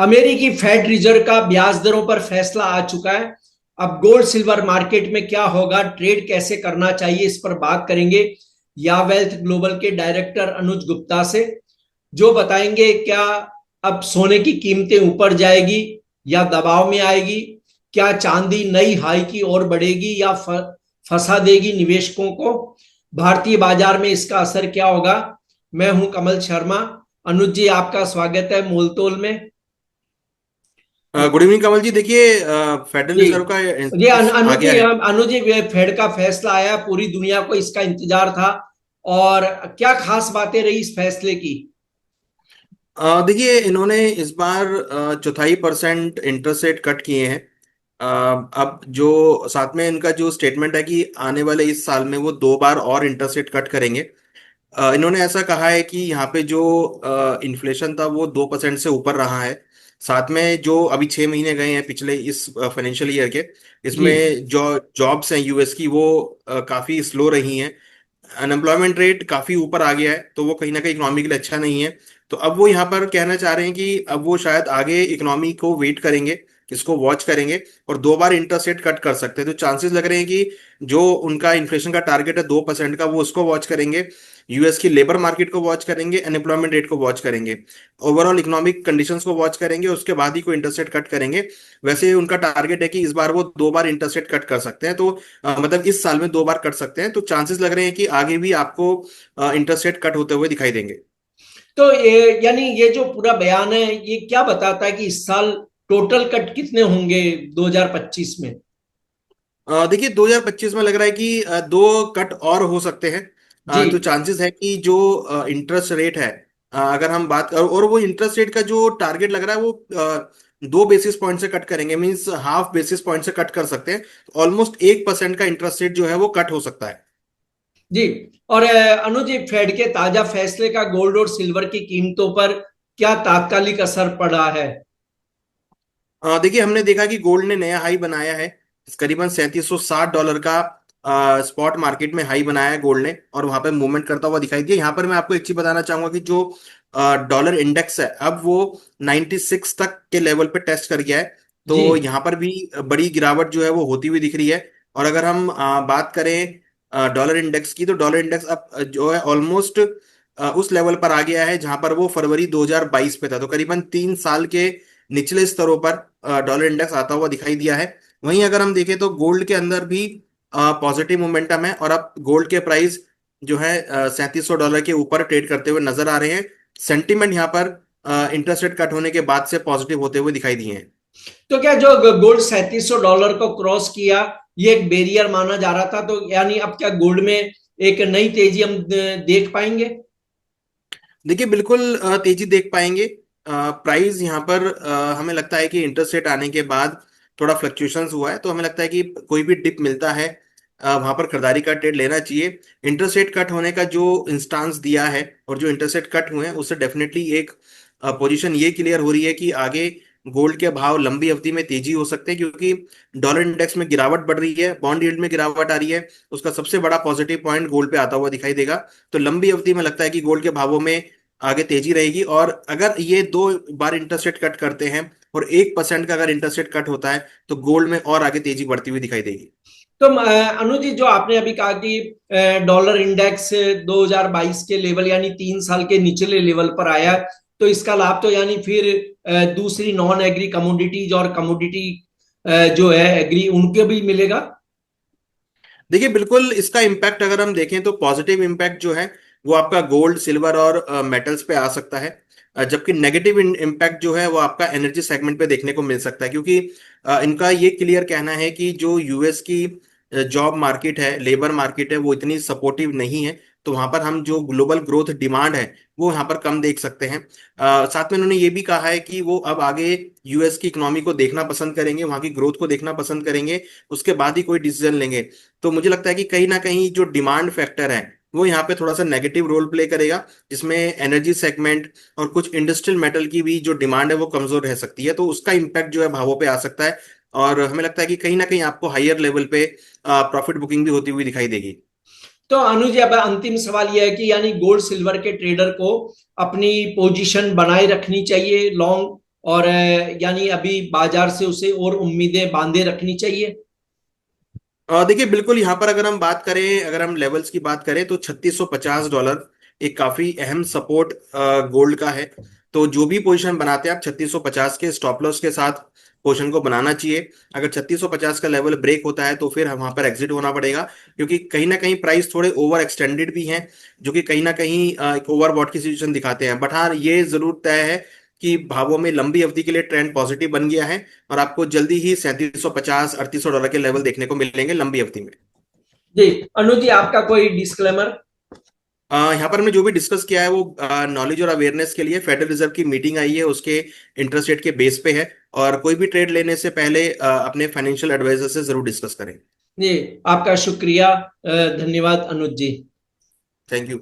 अमेरिकी fade reserve का ब्याज दरों पर फैसला आ चुका है। अब गोल्ड सिल्वर मार्केट में क्या होगा, ट्रेड कैसे करना चाहिए, इस पर बात करेंगे या वेल्थ ग्लोबल के डायरेक्टर अनुज गुप्ता से, जो बताएंगे क्या अब सोने की कीमतें ऊपर जाएगी या दबाव में आएगी, क्या चांदी नई हाई की ओर बढ़ेगी या फंसा देगी निवेशकों को, भारतीय बाजार में इसका असर क्या होगा। मैं हूं कमल शर्मा। अनुज जी, आपका स्वागत है मोलतोल में। गुड इवनिंग कमल जी। देखिए, फेडरल जी रिजर्व का जी आ अनुज गया जी, है। अनुज जी, फेड का फैसला आया, पूरी दुनिया को इसका इंतजार था। और क्या खास बातें रही इस फैसले की। देखिए, इन्होंने इस बार 0.25% इंटरेस्ट रेट कट किए हैं। अब जो साथ में इनका जो स्टेटमेंट है कि आने वाले इस साल में वो 2 बार और इंटरेस्ट रेट कट करेंगे। इन्होंने ऐसा कहा है कि यहाँ पे जो इन्फ्लेशन था वो 2% से ऊपर रहा है। साथ में जो अभी 6 महीने गए हैं पिछले इस फाइनेंशियल ईयर के, जी इसमें जो जॉब्स हैं यूएस की वो काफी स्लो रही हैं। अनएम्प्लॉयमेंट रेट काफी ऊपर आ गया है, तो वो कहीं ना कहीं इकोनॉमी के लिए अच्छा नहीं है। तो अब वो यहाँ पर कहना चाह रहे हैं कि अब वो शायद आगे इकोनॉमी को वेट करेंगे, इसको वॉच करेंगे, और 2 बार इंटरेस्ट रेट कट कर सकते हैं। तो चांसेस लग रहे हैं कि जो उनका इन्फ्लेशन का टारगेट है 2% का, वो उसको वॉच करेंगे, यूएस की लेबर मार्केट को वॉच करेंगे, अनएम्प्लॉयमेंट रेट को वॉच करेंगे, ओवरऑल इकोनॉमिक कंडीशंस को वॉच करेंगे, उसके बाद ही कोई इंटरेस्ट रेट कट करेंगे। वैसे उनका टारगेट है कि इस बार वो 2 बार इंटरेस्ट रेट कट कर सकते हैं। तो मतलब इस साल में 2 बार कट सकते हैं। तो चांसेस लग रहे हैं कि आगे भी आपको इंटरेस्ट रेट कट होते हुए दिखाई देंगे। तो ये यानी ये जो पूरा बयान है ये क्या बताता है कि इस साल टोटल कट कितने होंगे 2025 में। देखिए, 2025 में लग रहा है कि 2 कट और हो सकते हैं। जी तो चांसेस है कि जो इंटरेस्ट रेट है, अगर हम बात और वो इंटरेस्ट रेट का जो टारगेट लग रहा है वो 2 बेसिस पॉइंट से कट करेंगे, मींस हाफ बेसिस पॉइंट से कट कर सकते हैं। ऑलमोस्ट 1% का इंटरेस्ट रेट जो है वो कट हो सकता है। जी। और अनुज जी, फेड के ताजा फैसले का गोल्ड और सिल्वर की कीमतों पर क्या तात्कालिक असर पड़ा है। देखिए, हमने देखा कि गोल्ड ने नया हाई बनाया है। करीबन $3760 का स्पॉट मार्केट में हाई बनाया है गोल्ड ने, और वहां पे मूवमेंट करता हुआ दिखाई दिया। यहाँ पर मैं आपको एक चीज बताना चाहूंगा कि जो डॉलर इंडेक्स है अब वो 96 तक के लेवल पे टेस्ट कर गया है। जी तो यहाँ पर भी बड़ी गिरावट जो है वो होती हुई दिख रही है। और अगर हम बात करें डॉलर इंडेक्स की, तो डॉलर इंडेक्स अब जो है ऑलमोस्ट उस लेवल पर आ गया है जहां पर वो फरवरी 2022 पे था। तो करीबन 3 साल के निचले स्तरों पर डॉलर इंडेक्स आता हुआ दिखाई दिया है। वहीं अगर हम देखें तो गोल्ड के अंदर भी पॉजिटिव मोमेंटम है, और अब गोल्ड के प्राइस जो है $3700 के ऊपर ट्रेड करते हुए नजर आ रहे हैं। सेंटीमेंट यहाँ पर इंटरेस्ट रेट कट होने के बाद से पॉजिटिव होते हुए दिखाई दिए हैं। तो क्या जो गोल्ड $3700 को क्रॉस किया, ये एक बैरियर माना जा रहा था, तो यानी अब क्या गोल्ड में एक नई तेजी हम देख पाएंगे। देखिए, बिल्कुल तेजी देख पाएंगे। प्राइस यहाँ पर हमें लगता है कि इंटरेस्ट रेट आने के बाद थोड़ा फ्लक्चुएशंस हुआ है, तो हमें लगता है कि कोई भी डिप मिलता है वहां पर खरीदारी का ट्रेड लेना चाहिए। इंटरेस्ट रेट कट होने का जो इंस्टांस दिया है और जो इंटरेस्ट रेट कट हुए हैं उससे डेफिनेटली एक पोजीशन ये क्लियर हो रही है कि आगे गोल्ड के भाव लंबी अवधि में तेजी हो सकते हैं, क्योंकि डॉलर इंडेक्स में गिरावट बढ़ रही है, बॉन्ड यील्ड में गिरावट आ रही है। उसका सबसे बड़ा पॉजिटिव पॉइंट गोल्ड पे आता हुआ दिखाई देगा। तो लंबी अवधि में लगता है कि गोल्ड के भावों में आगे तेजी रहेगी। और अगर ये 2 बार इंटरेस्ट रेट कट करते हैं और 1% का अगर इंटरेस्ट रेट कट होता है, तो गोल्ड में और आगे तेजी बढ़ती हुई दिखाई देगी। तो अनुज जी, जो आपने अभी कहा कि डॉलर इंडेक्स 2022 के लेवल यानी 3 साल के निचले लेवल पर आया है, तो इसका लाभ तो यानी फिर दूसरी नॉन एग्री कमोडिटीज और कमोडिटी जो है एग्री उनके भी मिलेगा। देखिए, बिल्कुल इसका इम्पैक्ट अगर हम देखें तो पॉजिटिव इम्पैक्ट जो है वो आपका गोल्ड सिल्वर और मेटल्स पे आ सकता है। जबकि नेगेटिव इम्पैक्ट जो है वो आपका एनर्जी सेगमेंट पे देखने को मिल सकता है, क्योंकि इनका ये क्लियर कहना है कि जो यूएस की जॉब मार्केट है, लेबर मार्केट है, वो इतनी सपोर्टिव नहीं है। तो वहां पर हम जो ग्लोबल ग्रोथ डिमांड है वो यहाँ पर कम देख सकते हैं। साथ में उन्होंने ये भी कहा है कि वो अब आगे यूएस की इकोनॉमी को देखना पसंद करेंगे, वहां की ग्रोथ को देखना पसंद करेंगे, उसके बाद ही कोई डिसीजन लेंगे। तो मुझे लगता है कि कहीं ना कहीं जो डिमांड फैक्टर है वो यहाँ पे थोड़ा सा नेगेटिव रोल प्ले करेगा, जिसमें एनर्जी सेगमेंट और कुछ इंडस्ट्रियल मेटल की भी जो डिमांड है वो कमजोर रह सकती है। तो उसका इम्पैक्ट जो है भावों पे आ सकता है। और हमें लगता है कि कहीं ना कहीं आपको हायर लेवल पे प्रॉफिट बुकिंग भी होती हुई दिखाई देगी। तो अनुज जी, अब अंतिम सवाल यह है कि यानी गोल्ड सिल्वर के ट्रेडर को अपनी पोजीशन बनाए रखनी चाहिए लॉन्ग और यानी अभी बाजार से उसे और उम्मीदें बांधे रखनी चाहिए? देखिए बिल्कुल यहाँ पर अगर हम बात करें, अगर हम लेवल्स की बात करें तो $3650 एक काफी अहम सपोर्ट गोल्ड का है। तो जो भी पोजीशन बनाते हैं आप 3650 के स्टॉप लॉस के साथ पोजीशन को बनाना चाहिए। अगर 3650 का लेवल ब्रेक होता है तो फिर हम वहां पर एग्जिट होना पड़ेगा, क्योंकि कहीं ना कहीं प्राइस थोड़े ओवर एक्सटेंडेड भी हैं, जो कि कहीं ना कहीं एक ओवरबॉट की सिचुएशन दिखाते हैं। बट हाँ, ये जरूर तय है कि भावों में लंबी अवधि के लिए ट्रेंड पॉजिटिव बन गया है, और आपको जल्दी ही $3750 $3800 के लेवल देखने को मिलेंगे लंबी अवधि में। जी। अनुज जी, आपका कोई डिस्क्लेमर? यहाँ पर हमने जो भी डिस्कस किया है वो नॉलेज और अवेयरनेस के लिए, फेडरल रिजर्व की मीटिंग आई है उसके इंटरेस्ट रेट के बेस पे है। और कोई भी ट्रेड लेने से पहले अपने फाइनेंशियल एडवाइजर से जरूर डिस्कस करें। जी, आपका शुक्रिया, धन्यवाद अनुज जी। Thank you.